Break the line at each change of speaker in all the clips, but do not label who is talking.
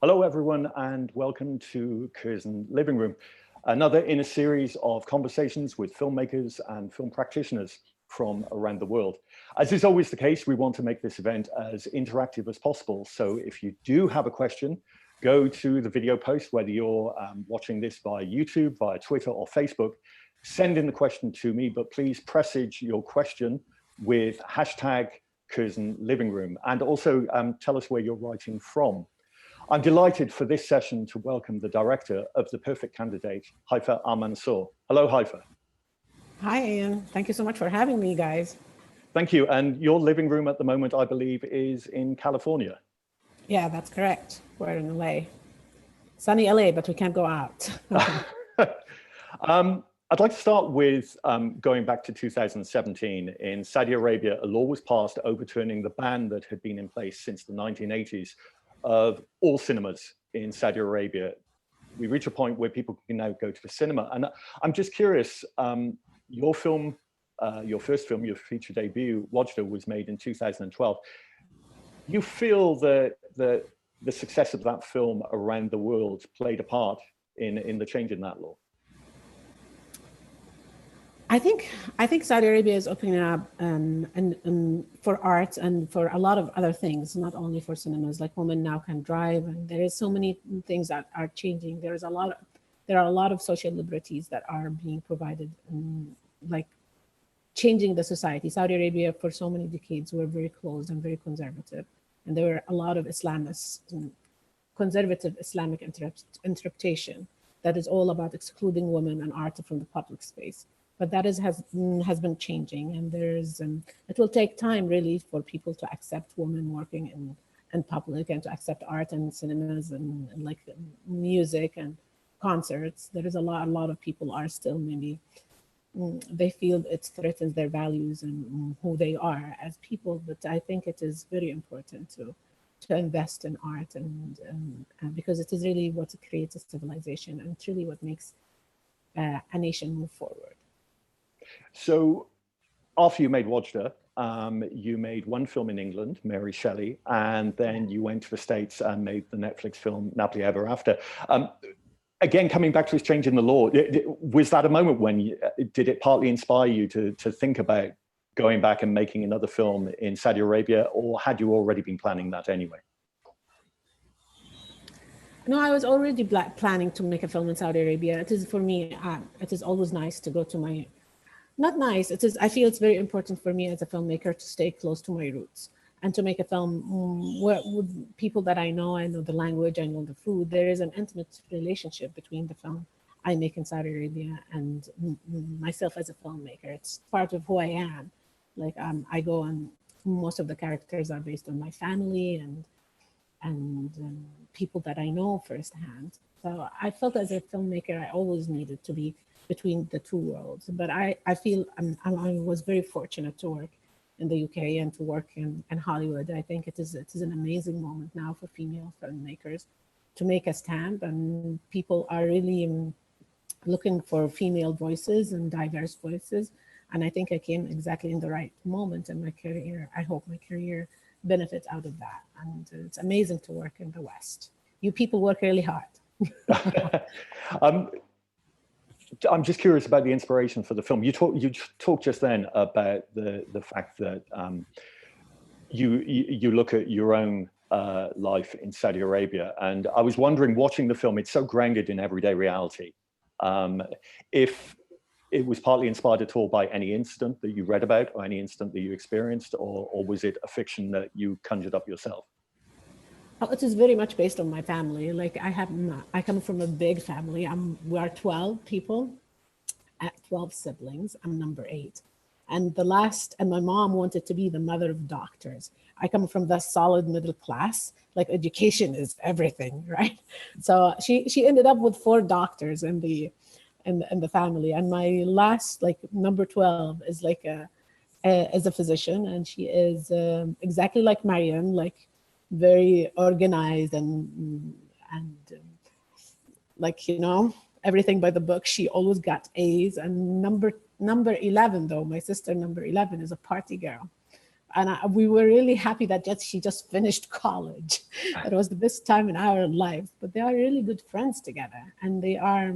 Hello, everyone, and welcome to Curzon Living Room, another in a series of conversations with filmmakers and film practitioners from around the world. As is always the case, we want to make this event as interactive as possible. So if you do have a question, go to the video post, whether you're watching this via YouTube, via Twitter or Facebook, send in the question to me, but please presage your question with hashtag Curzon Living Room, and also tell us where you're writing from. I'm delighted for this session to welcome the director of The Perfect Candidate, Haifaa Al Mansour. Hello, Haifaa.
Hi, Ian. Thank you so much for having me, guys.
Thank you. And your living room at the moment, I believe, is in California.
Yeah, that's correct. We're in LA. Sunny LA, but we can't go out.
I'd like to start with going back to 2017. In Saudi Arabia, a law was passed overturning the ban that had been in place since the 1980s of all cinemas in Saudi Arabia. We reach a point where people can now go to the cinema. And I'm just curious, your film, your first film, your feature debut, WADJDA, was made in 2012. You feel that the success of that film around the world played a part in the change in that law?
I think Saudi Arabia is opening up and for art and for a lot of other things, not only for cinemas. Like women now can drive, and there is so many things that are changing. There are a lot of social liberties that are being provided, like changing the society. Saudi Arabia for so many decades were very closed and very conservative, and there were a lot of Islamists, conservative Islamic interpretation that is all about excluding women and art from the public space. But that has been changing, and it will take time really for people to accept women working in public and to accept art and cinemas and like music and concerts. There is a lot of people are still maybe they feel it threatens their values and who they are as people. But I think it is very important to invest in art and because it is really what creates a civilization, and it's really what makes a nation move forward.
So after you made WADJDA, you made one film in England, Mary Shelley, and then you went to the States and made the Netflix film Nappily Ever After. Again, coming back to this change in the law, was that a moment when did it partly inspire you to think about going back and making another film in Saudi Arabia, or had you already been planning that anyway?
No, I was already planning to make a film in Saudi Arabia. It is for me, it is always nice to go to my, not nice, it is, I feel it's very important for me as a filmmaker to stay close to my roots and to make a film with people that I know the language, I know the food. There is an intimate relationship between the film I make in Saudi Arabia and myself as a filmmaker. It's part of who I am. Like I go and most of the characters are based on my family and people that I know firsthand. So I felt as a filmmaker, I always needed to be between the two worlds. But I feel I was very fortunate to work in the UK and to work in Hollywood. I think it is an amazing moment now for female filmmakers to make a stand, and people are really looking for female voices and diverse voices. And I think I came exactly in the right moment in my career. I hope my career benefits out of that. And it's amazing to work in the West. You people work really hard.
I'm just curious about the inspiration for the film. You talked just then about the fact that you look at your own life in Saudi Arabia, and I was wondering, watching the film, it's so grounded in everyday reality. If it was partly inspired at all by any incident that you read about or any incident that you experienced, or was it a fiction that you conjured up yourself?
Oh, it is very much based on my family. Like I come from a big family. We are 12 people, 12 siblings. I'm number 8. And my mom wanted to be the mother of doctors. I come from the solid middle class, like education is everything, right? So she ended up with 4 doctors in the family. And my last, like number 12 is like is a physician, and she is exactly like Mariam, like very organized and like, everything by the book. She always got A's. And number 11, though, my sister number 11 is a party girl. we were really happy that she just finished college. It was the best time in our lives. But they are really good friends together, and they are,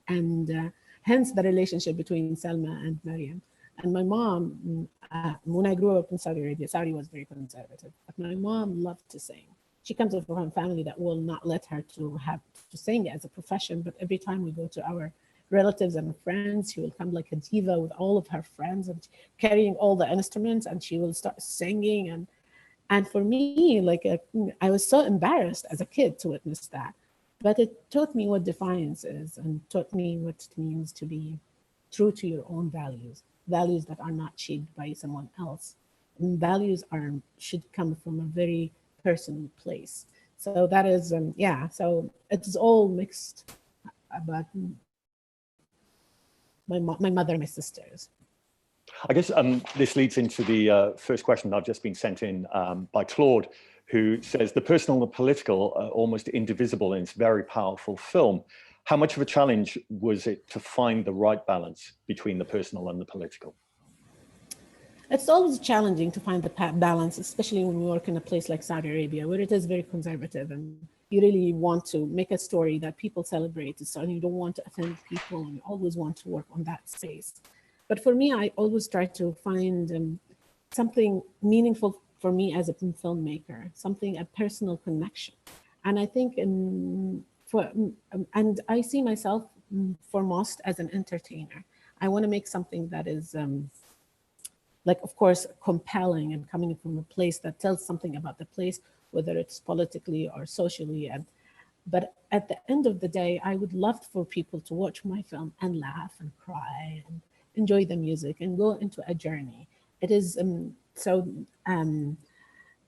and hence the relationship between Selma and Maryam. And my mom, when I grew up in Saudi Arabia, Saudi was very conservative, but my mom loved to sing. She comes from a family that will not let her to have to sing as a profession, but every time we go to our relatives and friends, she will come like a diva with all of her friends and carrying all the instruments, and she will start singing. And for me, like I was so embarrassed as a kid to witness that, but it taught me what defiance is, and taught me what it means to be true to your own values that are not shaped by someone else. And values should come from a very personal place. So that is, yeah, so it's all mixed about my mother and my sisters.
I guess this leads into the first question I've just been sent in by Claude, who says the personal and the political are almost indivisible in this very powerful film. How much of a challenge was it to find the right balance between the personal and the political?
It's always challenging to find the balance, especially when we work in a place like Saudi Arabia, where it is very conservative and you really want to make a story that people celebrate. So you don't want to offend people, and you always want to work on that space. But for me, I always try to find something meaningful for me as a filmmaker, a personal connection. And I think, and I see myself foremost as an entertainer. I want to make something that is like, of course, compelling and coming from a place that tells something about the place, whether it's politically or socially. But at the end of the day, I would love for people to watch my film and laugh and cry and enjoy the music and go into a journey. It is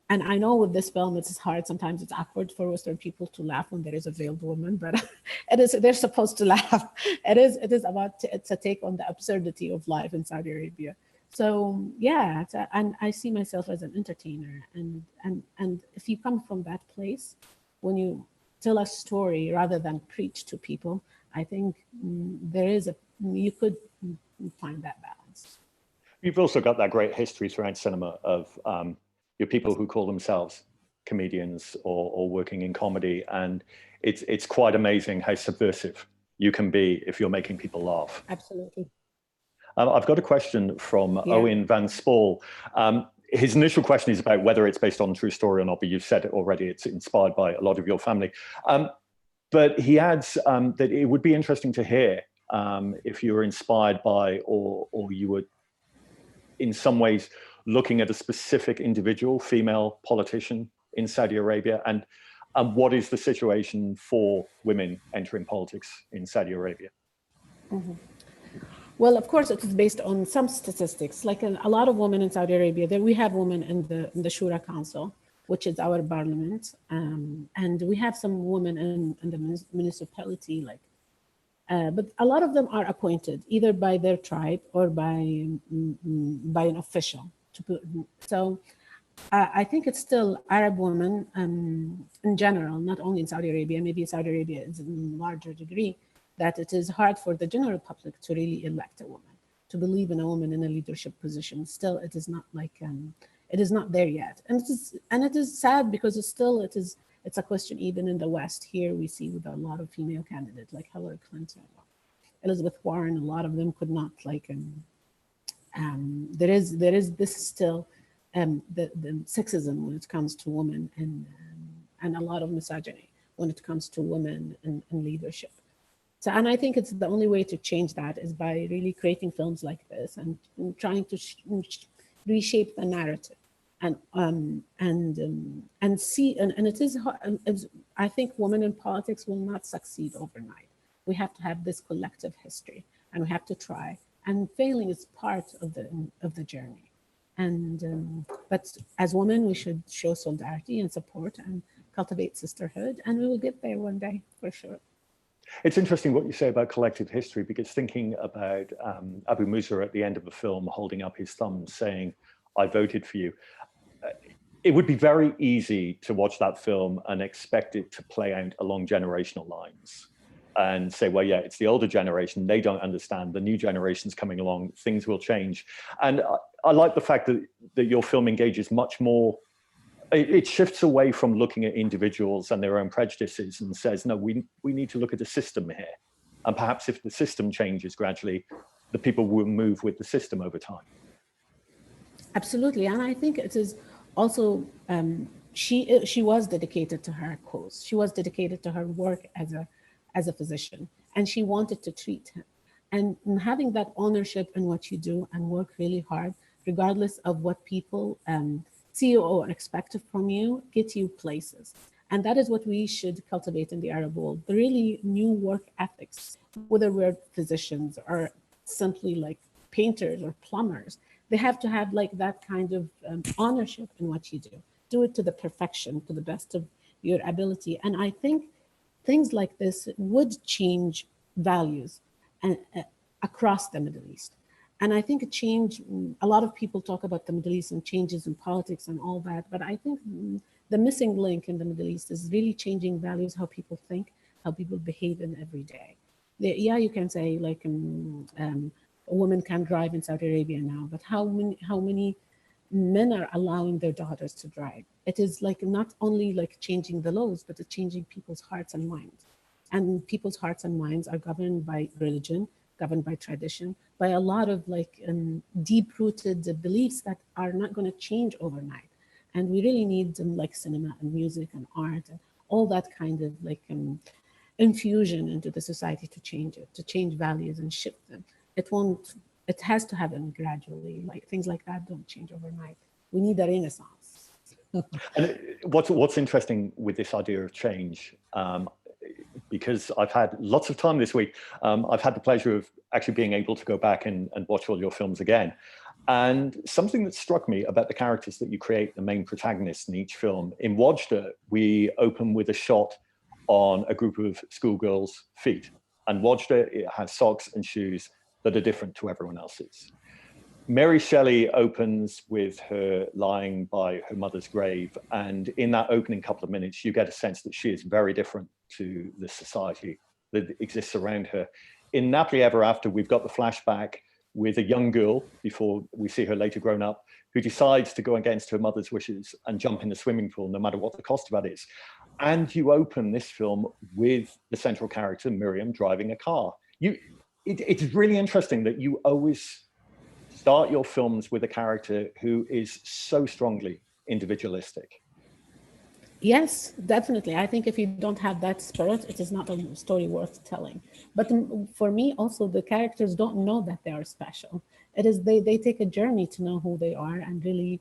and I know with this film, it's hard. Sometimes it's awkward for Western people to laugh when there is a veiled woman, but they're supposed to laugh. It is about, it's a take on the absurdity of life in Saudi Arabia. So yeah, and I see myself as an entertainer. And if you come from that place, when you tell a story rather than preach to people, I think you could find that balance.
You've also got that great history throughout cinema of your people who call themselves comedians or working in comedy, and it's quite amazing how subversive you can be if you're making people laugh.
Absolutely.
I've got a question from Owen Van Spall. His initial question is about whether it's based on a true story or not, but you've said it already, it's inspired by a lot of your family. But he adds that it would be interesting to hear if you were inspired by or you were in some ways looking at a specific individual female politician in Saudi Arabia, and what is the situation for women entering politics in Saudi Arabia?
Mm-hmm. Well, of course, it is based on some statistics. Like a lot of women in Saudi Arabia, we have women in the Shura Council, which is our parliament, and we have some women in the municipality. But a lot of them are appointed either by their tribe or by an official. So I think it's still Arab women in general, not only in Saudi Arabia. Maybe Saudi Arabia is in a larger degree, that it is hard for the general public to really elect a woman, to believe in a woman in a leadership position. Still, it is not it is not there yet, and it is sad because it's a question even in the West. Here we see with a lot of female candidates like Hillary Clinton, Elizabeth Warren. A lot of them could not there is this still the sexism when it comes to women, and a lot of misogyny when it comes to women in leadership. So, and I think it's the only way to change that is by really creating films like this and trying to reshape the narrative, and see, and it is hard. I think women in politics will not succeed overnight. We have to have this collective history, and we have to try. And failing is part of the journey. And but as women, we should show solidarity and support and cultivate sisterhood, and we will get there one day for sure.
It's interesting what you say about collective history, because thinking about Abu Musa at the end of the film holding up his thumb saying, "I voted for you." It would be very easy to watch that film and expect it to play out along generational lines and say, well, yeah, it's the older generation. They don't understand. The new generation's coming along. Things will change. And I like the fact that your film engages much more. It shifts away from looking at individuals and their own prejudices and says, no, we need to look at the system here. And perhaps if the system changes gradually, the people will move with the system over time.
Absolutely. And I think it is also, she was dedicated to her cause. She was dedicated to her work as a physician, and she wanted to treat him. And having that ownership in what you do and work really hard, regardless of what people see or expect from you, get you places. And that is what we should cultivate in the Arab world, the really new work ethics, whether we're physicians or simply like painters or plumbers. They have to have like that kind of ownership in what you do. Do it to the perfection, to the best of your ability. And I think things like this would change values and across the Middle East. And I think a lot of people talk about the Middle East and changes in politics and all that, but I think the missing link in the Middle East is really changing values, how people think, how people behave in every day. Yeah, you can say like a woman can drive in Saudi Arabia now, but how many men are allowing their daughters to drive? It is like not only like changing the laws, but it's changing people's hearts and minds. And people's hearts and minds are governed by religion, governed by tradition, by a lot of like deep-rooted beliefs that are not going to change overnight. And we really need like cinema and music and art and all that kind of like infusion into the society to change it, to change values and shift them. It has to happen gradually. Like things like that don't change overnight. We need a renaissance.
And what's interesting with this idea of change, because I've had lots of time this week, I've had the pleasure of actually being able to go back and watch all your films again. And something that struck me about the characters that you create, the main protagonists in each film, in WADJDA, we open with a shot on a group of schoolgirls' feet. And WADJDA, it has socks and shoes that are different to everyone else's. Mary Shelley opens with her lying by her mother's grave. And in that opening couple of minutes, you get a sense that she is very different to the society that exists around her. In Napoli Ever After, we've got the flashback with a young girl, before we see her later grown up, who decides to go against her mother's wishes and jump in the swimming pool, no matter what the cost of that is. And you open this film with the central character, Miriam, driving a car. It's really interesting that you always start your films with a character who is so strongly individualistic.
Yes, definitely. I think if you don't have that spirit, it is not a story worth telling. But for me, also, the characters don't know that they are special. It is they take a journey to know who they are and really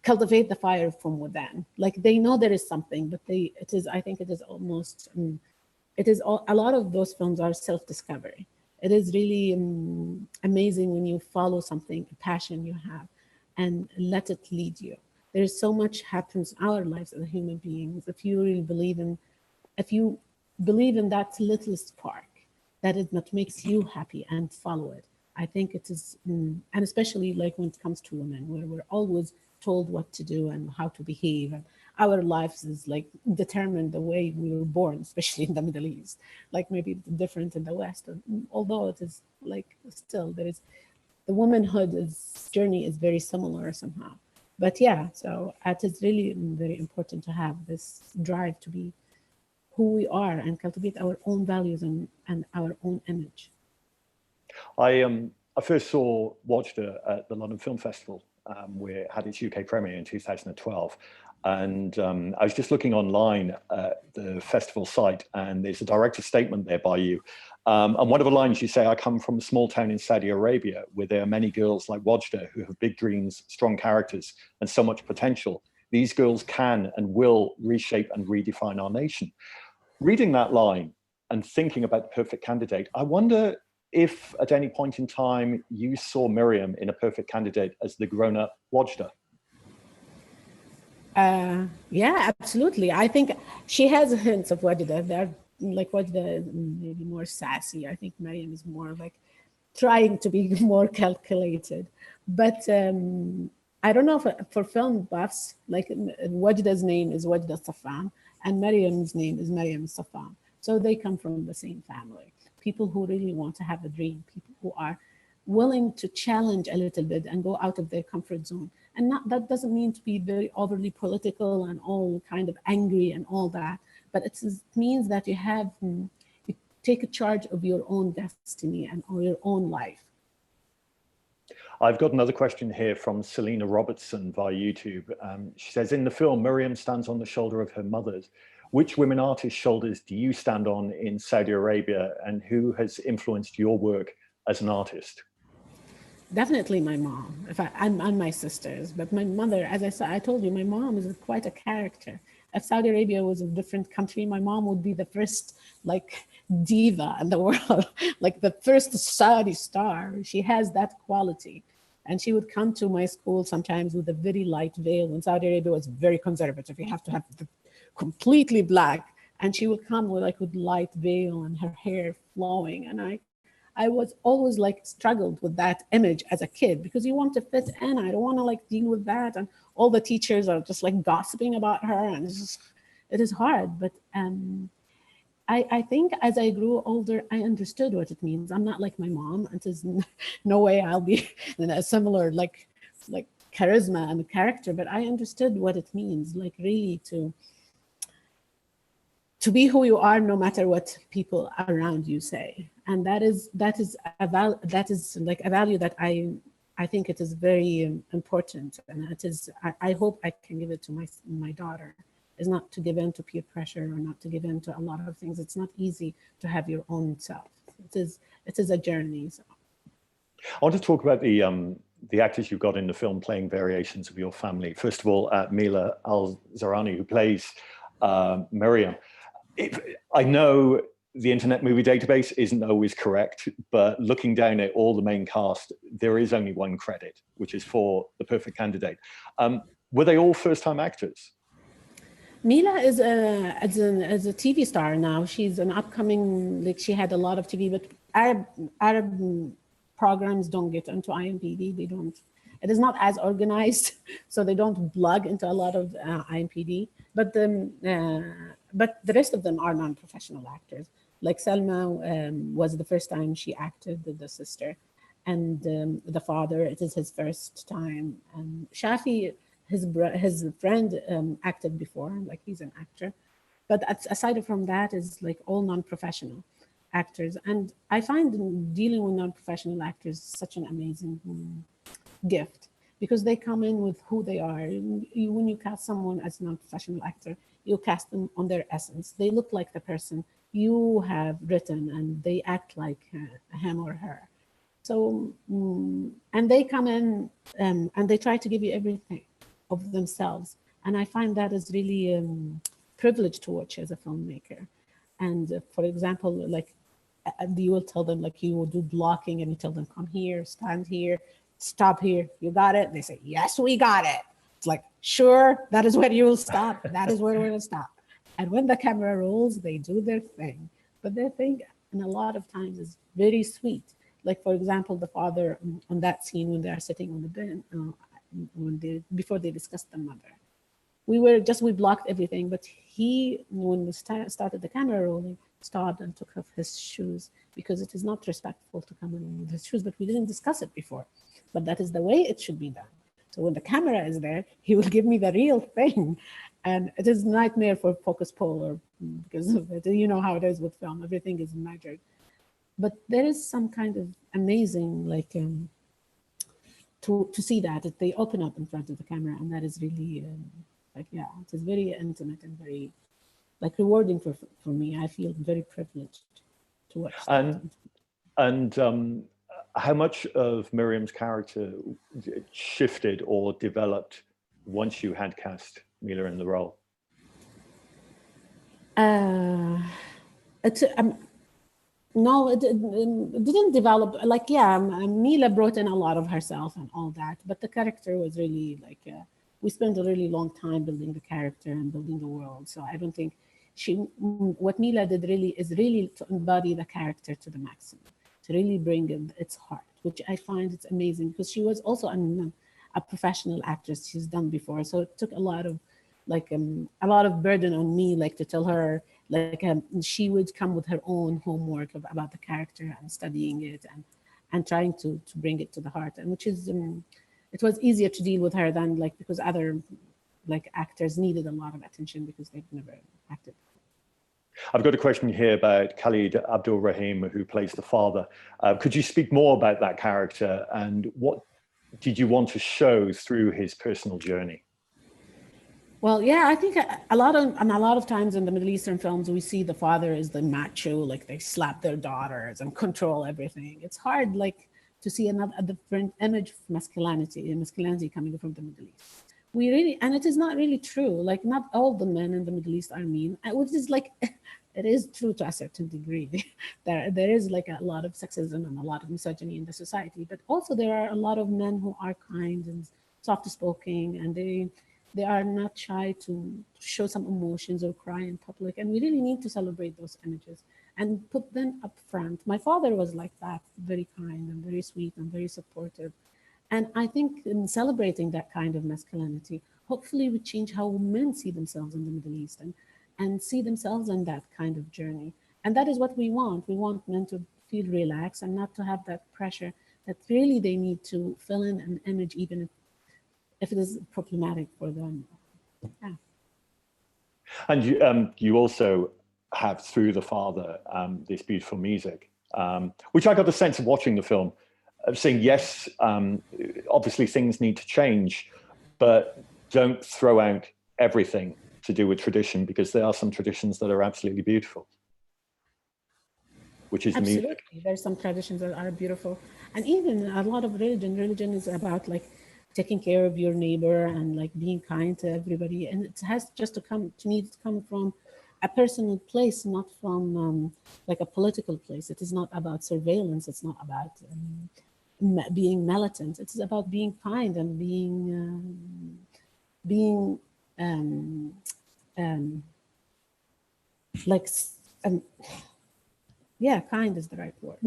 cultivate the fire from within. Like they know there is something, but I think it is almost, a lot of those films are self-discovery. It is really amazing when you follow something, a passion you have, and let it lead you. There's so much happens in our lives as human beings. If you really believe in that little spark, that is what makes you happy, and follow it. I think it is, and especially like when it comes to women, where we're always told what to do and how to behave, and our lives is like determined the way we were born, especially in the Middle East. Like maybe different in the West, although it is like still there is. The womanhood journey is very similar somehow. But yeah, so it is really very important to have this drive to be who we are and cultivate our own values and our own image.
I first saw WADJDA at the London Film Festival, where it had its UK premiere in 2012. And I was just looking online at the festival site, and there's a director's statement there by you. And one of the lines you say, I come from a small town in Saudi Arabia where there are many girls like WADJDA who have big dreams, strong characters, and so much potential. These girls can and will reshape and redefine our nation. Reading that line and thinking about the perfect candidate, I wonder if at any point in time you saw Miriam in a perfect candidate as the grown-up WADJDA.
Yeah, absolutely. I think she has hints of WADJDA. They're like WADJDA maybe more sassy. I think Miriam is more like trying to be more calculated. But I don't know, for film buffs, like WADJDA's name is WADJDA Safan, and Miriam's name is Miriam Safan. So they come from the same family. People who really want to have a dream, people who are willing to challenge a little bit and go out of their comfort zone. And that doesn't mean to be very overly political and all kind of angry and all that, but it means that you take a charge of your own destiny and or your own life.
I've got another question here from Selena Robertson via YouTube. She says, in the film, Miriam stands on the shoulder of her mother's. Which women artists' shoulders do you stand on in Saudi Arabia, and who has influenced your work as an artist?
Definitely my mom, and my sisters, but my mother, as I said, I told you, my mom is quite a character. If Saudi Arabia was a different country, my mom would be the first like diva in the world, like the first Saudi star. She has that quality. And she would come to my school sometimes with a very light veil. When Saudi Arabia was very conservative, you have to have the completely black. And she would come with light veil and her hair flowing. And I was always like struggled with that image as a kid, because you want to fit in. I don't want to like deal with that. And all the teachers are just like gossiping about her, and it is hard. But I think as I grew older, I understood what it means. I'm not like my mom. It is no way I'll be in a similar like charisma and character, but I understood what it means, like really to be who you are, no matter what people around you say. And that is like a value that I think it is very important. And it is, I hope I can give it to my daughter, is not to give in to peer pressure or not to give in to a lot of things. It's not easy to have your own self. It is a journey. So.
I want to talk about the actors you've got in the film playing variations of your family. First of all, Mila Al-Zarani, who plays Miriam. I know the Internet Movie Database isn't always correct, but looking down at all the main cast, there is only one credit, which is for The Perfect Candidate. Were they all first-time actors?
Mila is a TV star now. She's an upcoming, like she had a lot of TV, but Arab programs don't get into IMDb. They don't. It is not as organized, so they don't plug into a lot of IMDb. But the rest of them are non-professional actors. Like Selma was the first time she acted the sister, and the father, it is his first time. And Shafi, his friend acted before, like he's an actor. But aside from that, is like all non-professional actors. And I find dealing with non-professional actors such an amazing gift, because they come in with who they are. When you cast someone as a non-professional actor, you cast them on their essence. They look like the person you have written, and they act like him or her. So, and they come in and they try to give you everything of themselves. And I find that is really privileged to watch as a filmmaker. And for example, like you will tell them, like you will do blocking and you tell them, come here, stand here, stop here, you got it? They say, yes, we got it. It's like, sure, that is where you will stop. That is where we're gonna stop. And when the camera rolls, they do their thing. But their thing, and a lot of times, is very sweet. Like, for example, the father on that scene when they are sitting on the bed, before they discuss the mother. We blocked everything, but he, when we started the camera rolling, stopped and took off his shoes, because it is not respectful to come in with his shoes, but we didn't discuss it before. But that is the way it should be done. So when the camera is there, he will give me the real thing. And it is a nightmare for focus pull, or because of it. You know how it is with film, everything is measured. But there is some kind of amazing, like, to see that they open up in front of the camera, and that is really, like, yeah, it is very intimate and very, like, rewarding for me. I feel very privileged to watch that.
And how much of Miriam's character shifted or developed once you had cast Mila in the role?
No, it didn't develop. Like, yeah, Mila brought in a lot of herself and all that, but the character was really like, we spent a really long time building the character and building the world. So I don't think what Mila did really is really to embody the character to the maximum, to really bring in its heart, which I find it's amazing, because she was also a professional actress. She's done before. So it took a lot of burden on me, like to tell her, like she would come with her own homework about the character and studying it and trying to bring it to the heart, and which is it was easier to deal with her than like, because other like actors needed a lot of attention because they've never acted.
I've got a question here about Khalid Abdul Rahim, who plays the father. Could you speak more about that character, and what did you want to show through his personal journey?
Well, yeah, I think a lot of times in the Middle Eastern films, we see the father as the macho, like they slap their daughters and control everything. It's hard, like, to see a different image of masculinity coming from the Middle East. We really, and it is not really true. Like, not all the men in the Middle East are mean, which is like, it is true to a certain degree. There is like a lot of sexism and a lot of misogyny in the society, but also there are a lot of men who are kind and soft-spoken, and they are not shy to show some emotions or cry in public. And we really need to celebrate those images and put them up front. My father was like that, very kind and very sweet and very supportive. And I think in celebrating that kind of masculinity, hopefully we change how men see themselves in the Middle East and see themselves in that kind of journey. And that is what we want. We want men to feel relaxed and not to have that pressure that really they need to fill in an image, even if it is problematic for them. Yeah.
And you also have, through the father, this beautiful music, which I got the sense of watching the film, of saying, yes, obviously things need to change, but don't throw out everything to do with tradition, because there are some traditions that are absolutely beautiful, which is
absolutely.
music.
There's some traditions that are beautiful. And even a lot of religion is about like taking care of your neighbor and like being kind to everybody. And it has just to come, to me, to come from a personal place, not from like a political place. It is not about surveillance. It's not about being militant. It's about being kind and yeah, kind is the right word.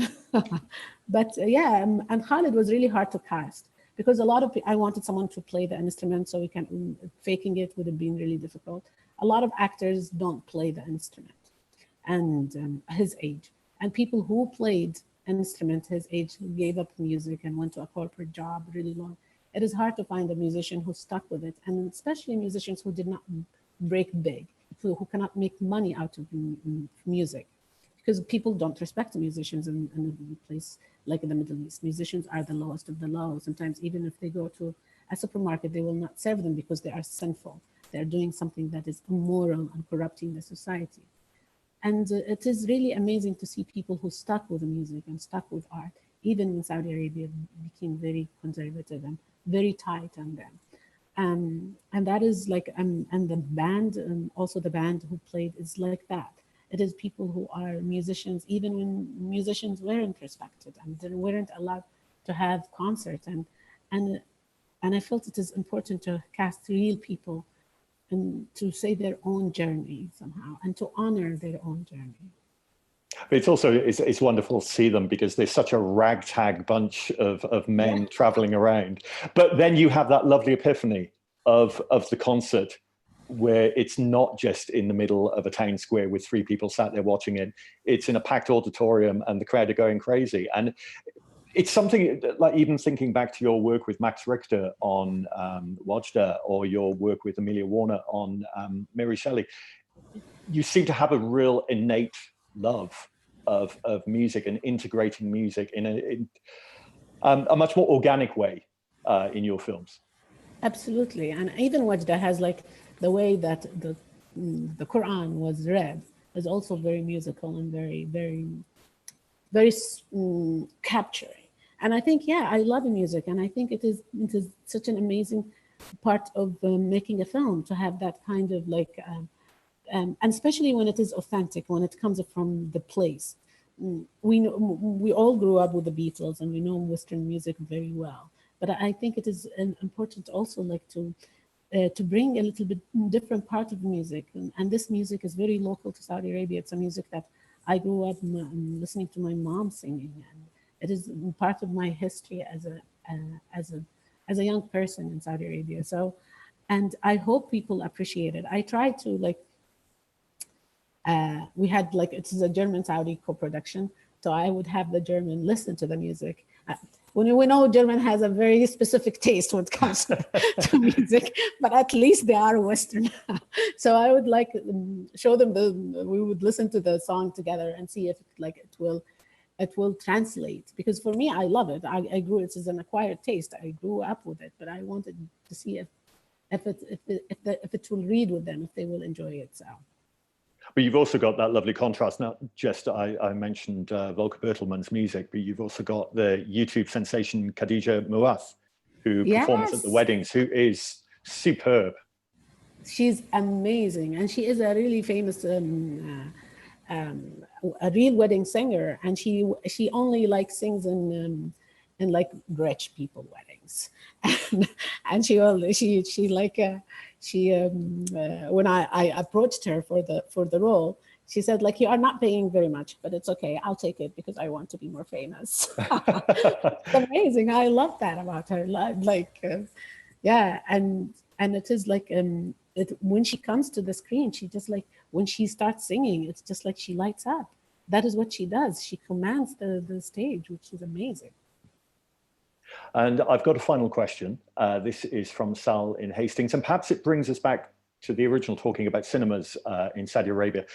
But yeah, and Khalid was really hard to cast, because a lot of I wanted someone to play the instrument, so we can faking it would have been really difficult. A lot of actors don't play the instrument, and his age, and people who played an instrument his age gave up music and went to a corporate job really long. It is hard to find a musician who stuck with it, and especially musicians who did not break big, who cannot make money out of music. Because people don't respect musicians in a place like in the Middle East. Musicians are the lowest of the low. Sometimes even if they go to a supermarket, they will not serve them because they are sinful. They're doing something that is immoral and corrupting the society. And it is really amazing to see people who stuck with the music and stuck with art, even when Saudi Arabia became very conservative and very tight on them. And that is like, and the band, also the band who played is like that. It is people who are musicians, even when musicians weren't respected and they weren't allowed to have concerts. And I felt it is important to cast real people and to say their own journey somehow and to honor their own journey.
It's also, it's wonderful to see them, because there's such a ragtag bunch of men traveling around. But then you have that lovely epiphany of the concert, where it's not just in the middle of a town square with 3 people sat there watching it. It's in a packed auditorium and the crowd are going crazy. And it's something like, even thinking back to your work with Max Richter on WADJDA, or your work with Amelia Warner on Mary Shelley, you seem to have a real innate love of music and integrating music in a much more organic way in your films. Absolutely.
And even WADJDA has like the way that the Quran was read is also very musical and very, very, very capturing. And I think, yeah, I love music, and I think it is such an amazing part of making a film, to have that kind of like, and especially when it is authentic, when it comes from the place. We all grew up with the Beatles, and we know Western music very well. But I think it is important also like to bring a little bit different part of music. And this music is very local to Saudi Arabia. It's a music that I grew up listening to my mom singing. And it is part of my history as a young person in Saudi Arabia. So, and I hope people appreciate it. I try to like, we had like, it is a German-Saudi co-production. So I would have the German listen to the music, When we know German has a very specific taste when it comes to music, but at least they are Western. So I would like show them we would listen to the song together and see if it will translate. Because for me, I love it. I grew, it is an acquired taste. I grew up with it, but I wanted to see if it will read with them, if they will enjoy it. So.
But you've also got that lovely contrast. Not just, I mentioned Volker Bertelmann's music, but you've also got the YouTube sensation Khadija Muath, who performs at the weddings, who is superb.
She's amazing. And she is a really famous, a real wedding singer. And she only like sings in like rich people weddings. And when I approached her for the role, she said, like, you are not paying very much, but it's okay. I'll take it because I want to be more famous. It's amazing. I love that about her. Yeah. And it is like, when she comes to the screen, she just like, when she starts singing, it's just like she lights up. That is what she does. She commands the stage, which is amazing.
And I've got a final question. This is from Sal in Hastings, and perhaps it brings us back to the original talking about cinemas in Saudi Arabia.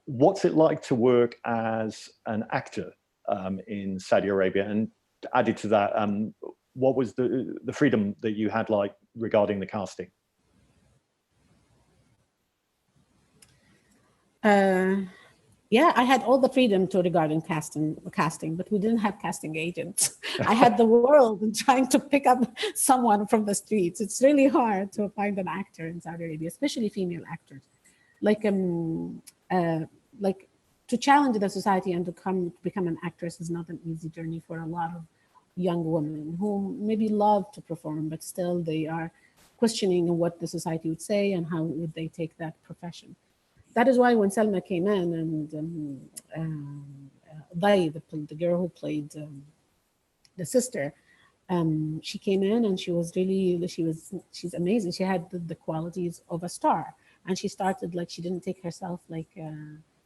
What's it like to work as an actor in Saudi Arabia? And added to that, what was the freedom that you had like regarding the casting?
Yeah, I had all the freedom regarding casting, but we didn't have casting agents. I had the world and trying to pick up someone from the streets. It's really hard to find an actor in Saudi Arabia, especially female actors. Like to challenge the society and to become an actress is not an easy journey for a lot of young women who maybe love to perform, but still they are questioning what the society would say and how would they take that profession. That is why when Salma came in and Dai, the girl who played the sister, she came in and she's amazing. She had the qualities of a star, and she started like she didn't take herself like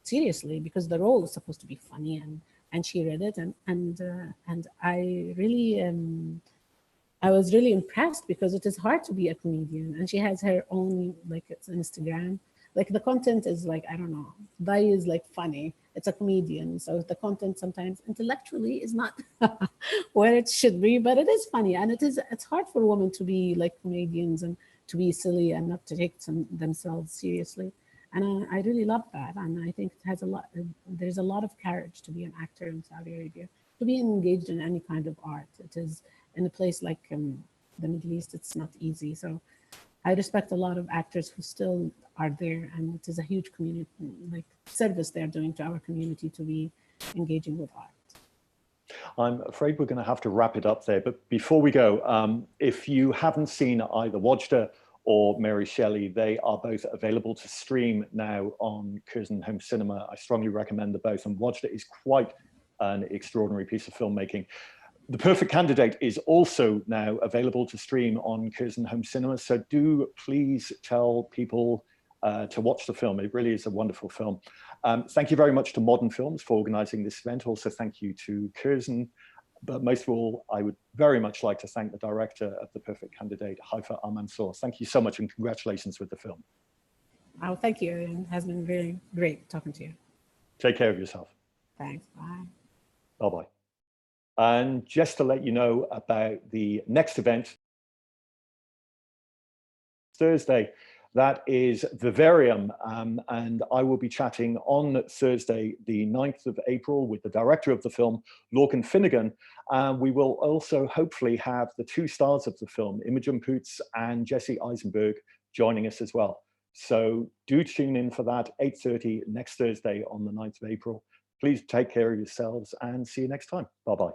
seriously because the role was supposed to be funny, and she read it and I really I was really impressed because it is hard to be a comedian, and she has her own like it's Instagram. Like the content is like, I don't know, Dai is like funny. It's a comedian. So the content sometimes intellectually is not where it should be, but it is funny. And it's hard for women to be like comedians and to be silly and not to take themselves seriously. And I really love that. And I think it has there's a lot of courage to be an actor in Saudi Arabia, to be engaged in any kind of art. It is in a place like the Middle East, it's not easy. So I respect a lot of actors who still are there, and it is a huge community, like service they're doing to our community to be engaging with art.
I'm afraid we're going to have to wrap it up there. But before we go, if you haven't seen either WADJDA or Mary Shelley, they are both available to stream now on Curzon Home Cinema. I strongly recommend the both, and WADJDA is quite an extraordinary piece of filmmaking. The Perfect Candidate is also now available to stream on Curzon Home Cinema. So do please tell people to watch the film. It really is a wonderful film. Thank you very much to Modern Films for organizing this event. Also, thank you to Curzon. But most of all, I would very much like to thank the director of The Perfect Candidate, Haifaa Al Mansour. Thank you so much and congratulations with the film.
Oh, thank you. It has been very great talking to you.
Take care of yourself.
Thanks. Bye.
Bye-bye. And just to let you know about the next event, Thursday, that is Vivarium, and I will be chatting on Thursday, the 9th of April, with the director of the film, Lorcan Finnegan. We will also hopefully have the two stars of the film, Imogen Poots and Jesse Eisenberg, joining us as well. So do tune in for that, 8:30 next Thursday on the 9th of April. Please take care of yourselves and see you next time. Bye-bye.